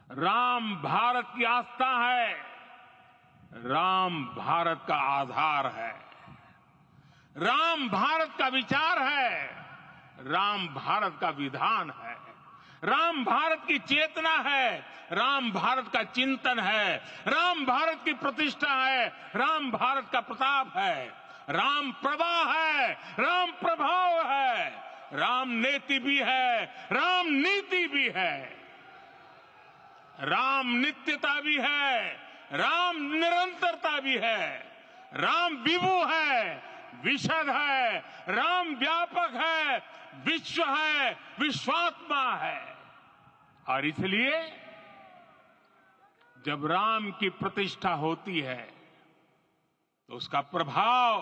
राम भारत की आस्था है, राम भारत का आधार है, राम भारत का विचार है, राम भारत का विधान है, राम भारत की चेतना है, राम भारत का चिंतन है, राम भारत की प्रतिष्ठा है, राम भारत का प्रताप है, राम प्रवाह है, राम प्रभाव है, राम नेति भी है, राम नीति भी है, राम नित्यता भी है, राम निरंतरता भी है, राम विभु है, विशद है, राम व्यापक है, विश्व है, विश्वात्मा है। और इसलिए जब राम की प्रतिष्ठा होती है तो उसका प्रभाव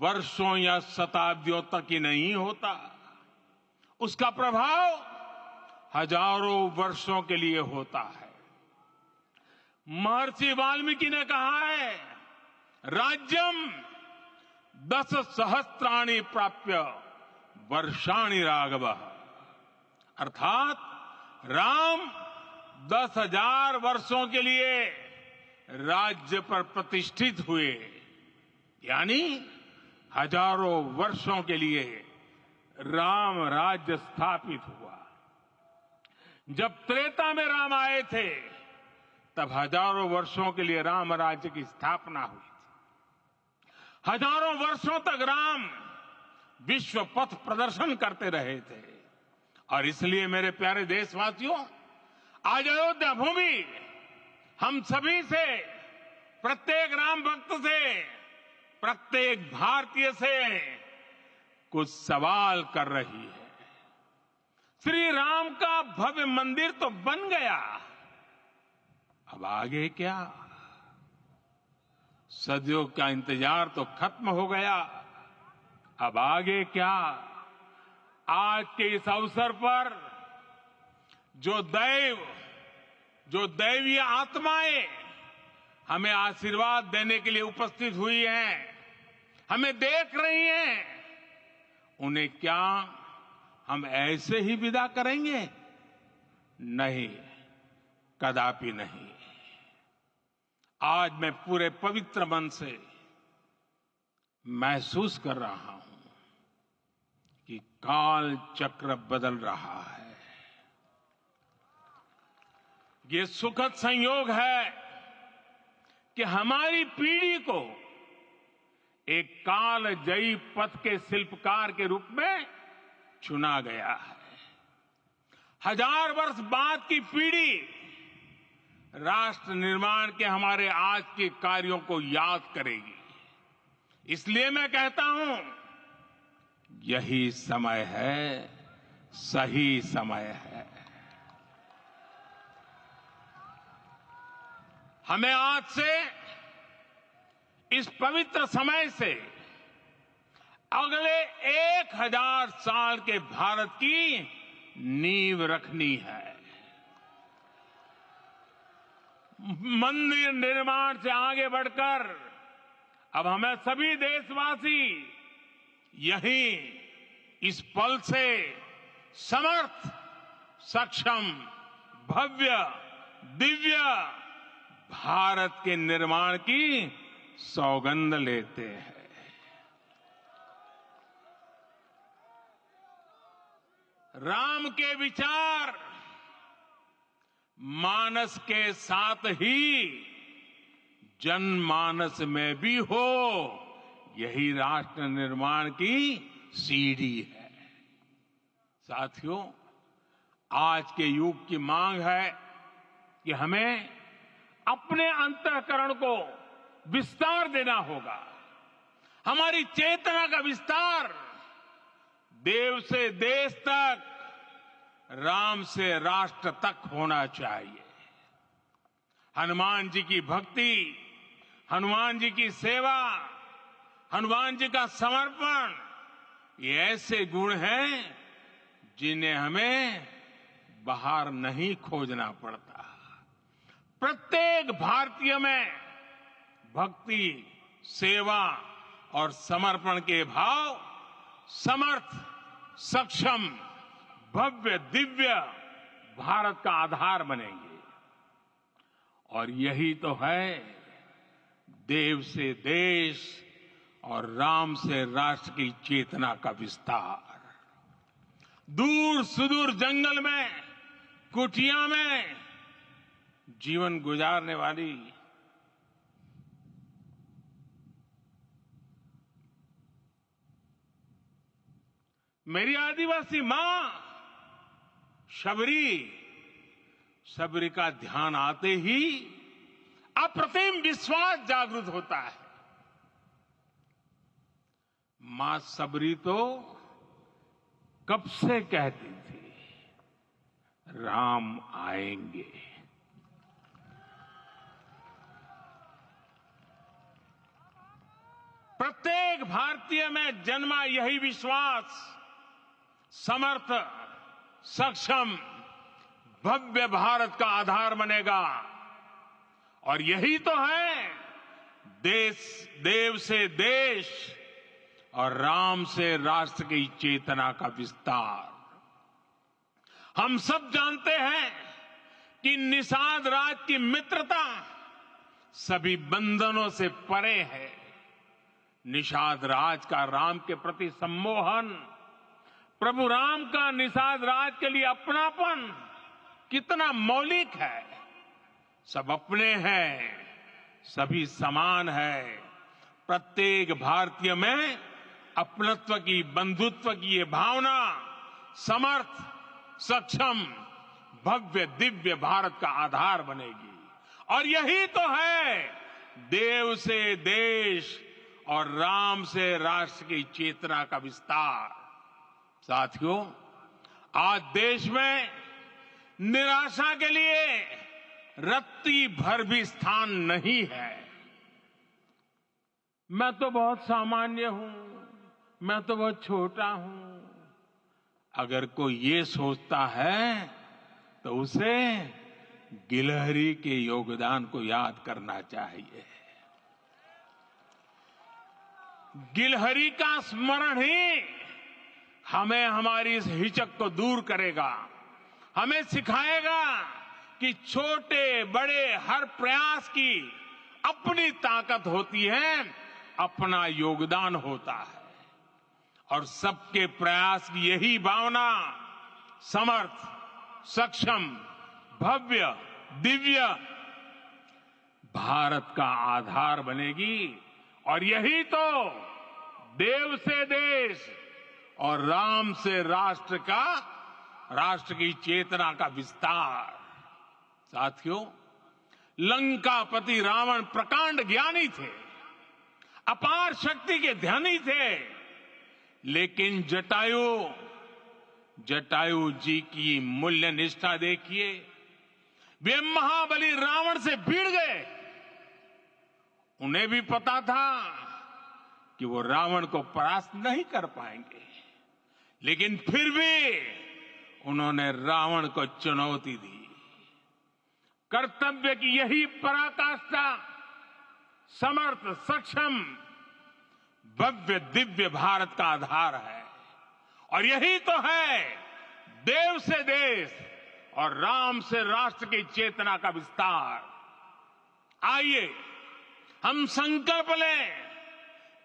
वर्षों या शताब्दियों तक ही नहीं होता, उसका प्रभाव हजारों वर्षों के लिए होता है। महर्षि वाल्मीकि ने कहा है, राज्यम 10 सहस्त्राणि प्राप्य वर्षाणि राघव, अर्थात राम 10,000 वर्षों के लिए राज्य पर प्रतिष्ठित हुए, यानी हजारों वर्षों के लिए राम राज्य स्थापित हुआ। जब त्रेता में राम आए थे तब हजारों वर्षों के लिए राम राज्य की स्थापना हुई थी। हजारों वर्षों तक राम विश्व पथ प्रदर्शन करते रहे थे। और इसलिए मेरे प्यारे देशवासियों, आज अयोध्या भूमि हम सभी से, प्रत्येक राम भक्त से, प्रत्येक भारतीय से कुछ सवाल कर रही है। श्री राम का भव्य मंदिर तो बन गया, अब आगे क्या? सदियों का इंतजार तो खत्म हो गया, अब आगे क्या? आज के इस अवसर पर जो दैवीय आत्माएं हमें आशीर्वाद देने के लिए उपस्थित हुई हैं, हमें देख रही हैं, उन्हें क्या हम ऐसे ही विदा करेंगे? नहीं, कदापि नहीं। आज मैं पूरे पवित्र मन से महसूस कर रहा हूं कि काल चक्र बदल रहा है। ये सुखद संयोग है कि हमारी पीढ़ी को एक कालजयी पथ के शिल्पकार के रूप में चुना गया है। 1000 वर्ष बाद की पीढ़ी राष्ट्र निर्माण के हमारे आज के कार्यों को याद करेगी। इसलिए मैं कहता हूं, यही समय है, सही समय है। हमें आज से, इस पवित्र समय से अगले 1000 साल के भारत की नींव रखनी है। मंदिर निर्माण से आगे बढ़कर अब हमें सभी देशवासी यही इस पल से समर्थ, सक्षम, भव्य, दिव्य भारत के निर्माण की सौगंध लेते हैं। राम के विचार मानस के साथ ही जनमानस में भी हो, यही राष्ट्र निर्माण की सीढ़ी है। साथियों, आज के युग की मांग है कि हमें अपने अंतःकरण को विस्तार देना होगा। हमारी चेतना का विस्तार देव से देश तक, राम से राष्ट्र तक होना चाहिए। हनुमान जी की भक्ति, हनुमान जी की सेवा, हनुमान जी का समर्पण, ये ऐसे गुण हैं जिन्हें हमें बाहर नहीं खोजना पड़ता। प्रत्येक भारतीय में भक्ति, सेवा और समर्पण के भाव समर्थ, सक्षम, भव्य, दिव्य भारत का आधार बनेंगे। और यही तो है देव से देश और राम से राष्ट्र की चेतना का विस्तार। दूर सुदूर जंगल में, कुटिया में जीवन गुजारने वाली मेरी आदिवासी मां शबरी का ध्यान आते ही अप्रतिम विश्वास जागृत होता है। मां शबरी तो कब से कहती थी, राम आएंगे। प्रत्येक भारतीय में जन्मा यही विश्वास समर्थ, सक्षम, भव्य भारत का आधार बनेगा। और यही तो है देव से देश और राम से राष्ट्र की चेतना का विस्तार। हम सब जानते हैं कि निषाद राज की मित्रता सभी बंधनों से परे है। निषाद राज का राम के प्रति सम्मोहन, प्रभु राम का निषाद राज के लिए अपनापन कितना मौलिक है। सब अपने हैं, सभी समान है। प्रत्येक भारतीय में अपनत्व की, बंधुत्व की ये भावना समर्थ, सक्षम, भव्य, दिव्य भारत का आधार बनेगी। और यही तो है देव से देश और राम से राष्ट्र की चेतना का विस्तार। साथियों, आज देश में निराशा के लिए रत्ती भर भी स्थान नहीं है। मैं तो बहुत सामान्य हूं, मैं तो बहुत छोटा हूं। अगर कोई ये सोचता है तो उसे गिलहरी के योगदान को याद करना चाहिए। गिलहरी का स्मरण ही हमें हमारी इस हिचक को दूर करेगा, हमें सिखाएगा कि छोटे बड़े हर प्रयास की अपनी ताकत होती है, अपना योगदान होता है। और सबके प्रयास की यही भावना समर्थ, सक्षम, भव्य, दिव्य भारत का आधार बनेगी। और यही तो देव से देश और राम से राष्ट्र की चेतना का विस्तार। साथियों, लंकापति रावण प्रकांड ज्ञानी थे, अपार शक्ति के धनी थे, लेकिन जटायु जी की मूल्य निष्ठा देखिए। वे महाबली रावण से भिड़ गए। उन्हें भी पता था कि वो रावण को परास्त नहीं कर पाएंगे, लेकिन फिर भी उन्होंने रावण को चुनौती दी। कर्तव्य की यही पराकाष्ठा समर्थ, सक्षम, भव्य, दिव्य भारत का आधार है। और यही तो है देव से देश और राम से राष्ट्र की चेतना का विस्तार। आइए हम संकल्प लें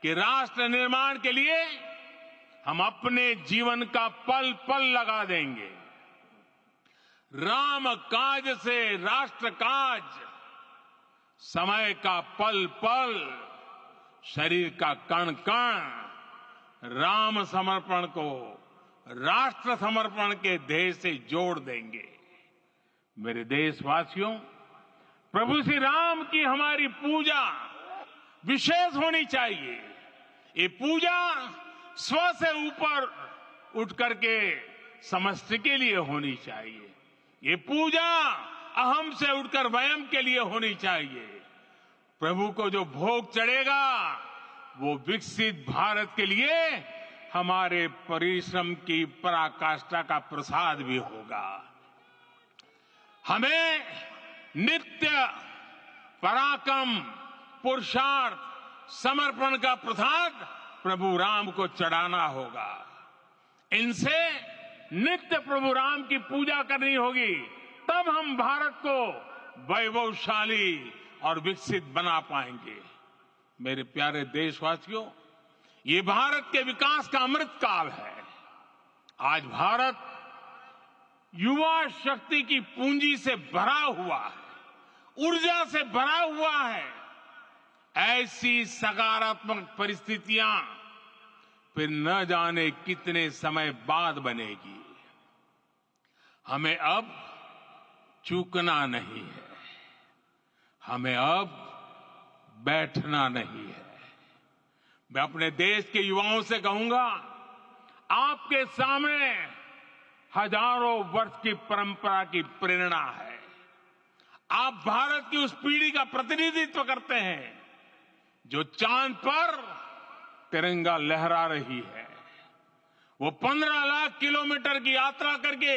कि राष्ट्र निर्माण के लिए हम अपने जीवन का पल पल लगा देंगे। राम काज से राष्ट्र काज, समय का पल पल, शरीर का कण कण राम समर्पण को राष्ट्र समर्पण के ध्येय से जोड़ देंगे। मेरे देशवासियों, प्रभु श्री राम की हमारी पूजा विशेष होनी चाहिए। ये पूजा स्व से ऊपर उठ करके समष्टि के लिए होनी चाहिए। ये पूजा अहम से उठकर वयम के लिए होनी चाहिए। प्रभु को जो भोग चढ़ेगा वो विकसित भारत के लिए हमारे परिश्रम की पराकाष्ठा का प्रसाद भी होगा। हमें नित्य पराक्रम, पुरुषार्थ, समर्पण का प्रसाद प्रभु राम को चढ़ाना होगा। इनसे नित्य प्रभु राम की पूजा करनी होगी, तब हम भारत को वैभवशाली और विकसित बना पाएंगे। मेरे प्यारे देशवासियों, ये भारत के विकास का अमृत काल है। आज भारत युवा शक्ति की पूंजी से भरा हुआ है, ऊर्जा से भरा हुआ है। ऐसी सकारात्मक परिस्थितियां फिर न जाने कितने समय बाद बनेगी। हमें अब चूकना नहीं है, हमें अब बैठना नहीं है। मैं अपने देश के युवाओं से कहूंगा, आपके सामने हजारों वर्ष की परंपरा की प्रेरणा है। आप भारत की उस पीढ़ी का प्रतिनिधित्व करते हैं जो चांद पर तिरंगा लहरा रही है। वो 15 लाख किलोमीटर की यात्रा करके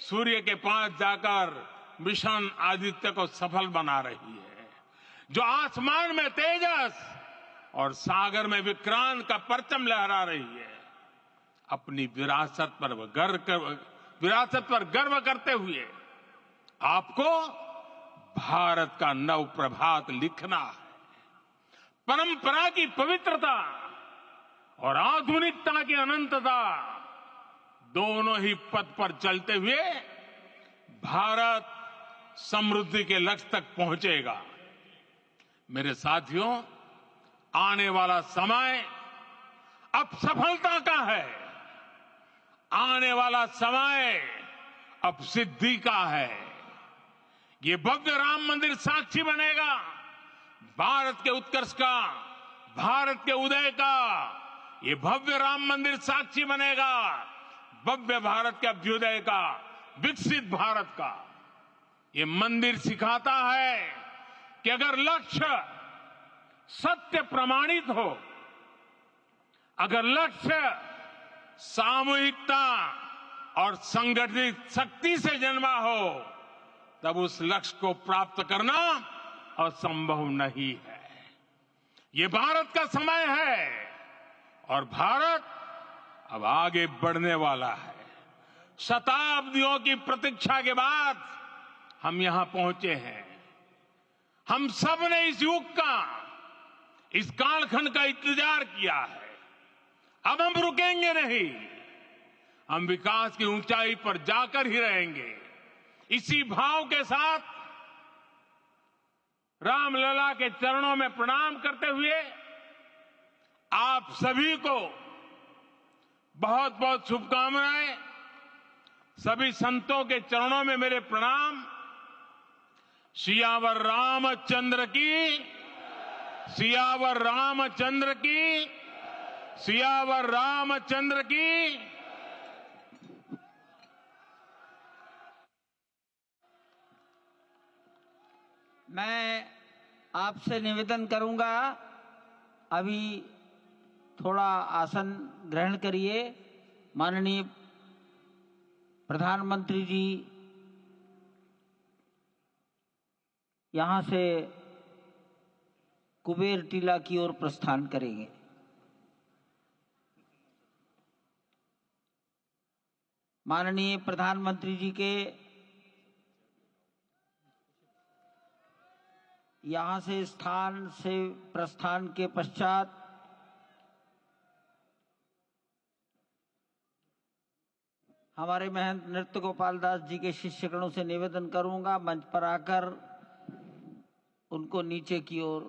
सूर्य के पास जाकर मिशन आदित्य को सफल बना रही है। जो आसमान में तेजस और सागर में विक्रांत का परचम लहरा रही है। अपनी विरासत पर गर्व करते हुए आपको भारत का नव प्रभात लिखना है। परंपरा की पवित्रता और आधुनिकता की अनंतता दोनों ही पथ पर चलते हुए भारत समृद्धि के लक्ष्य तक पहुंचेगा। मेरे साथियों, आने वाला समय अब सफलता का है। आने वाला समय अब सिद्धि का है। ये भव्य राम मंदिर साक्षी बनेगा भारत के उत्कर्ष का, भारत के उदय का। ये भव्य राम मंदिर साक्षी बनेगा भव्य भारत के अभ्युदय का, विकसित भारत का। ये मंदिर सिखाता है कि अगर लक्ष्य सत्य प्रमाणित हो, अगर लक्ष्य सामूहिकता और संगठित शक्ति से जन्मा हो, तब उस लक्ष्य को प्राप्त करना असंभव नहीं है। ये भारत का समय है और भारत अब आगे बढ़ने वाला है। शताब्दियों की प्रतीक्षा के बाद हम यहां पहुंचे हैं। हम सब ने इस युग का, इस कालखंड का इंतजार किया है। अब हम रुकेंगे नहीं, हम विकास की ऊंचाई पर जाकर ही रहेंगे। इसी भाव के साथ रामलला के चरणों में प्रणाम करते हुए आप सभी को बहुत बहुत शुभकामनाएं। सभी संतों के चरणों में मेरे प्रणाम। सियावर रामचंद्र की, सियावर रामचंद्र की, सियावर रामचंद्र की। मैं आपसे निवेदन करूंगा, अभी थोड़ा आसन ग्रहण करिए। माननीय प्रधानमंत्री जी यहां से कुबेर टीला की ओर प्रस्थान करेंगे। माननीय प्रधानमंत्री जी के यहां से स्थान से प्रस्थान के पश्चात हमारे महंत नृत्य गोपाल दास जी के शिष्यगणों से निवेदन करूंगा मंच पर आकर उनको नीचे की ओर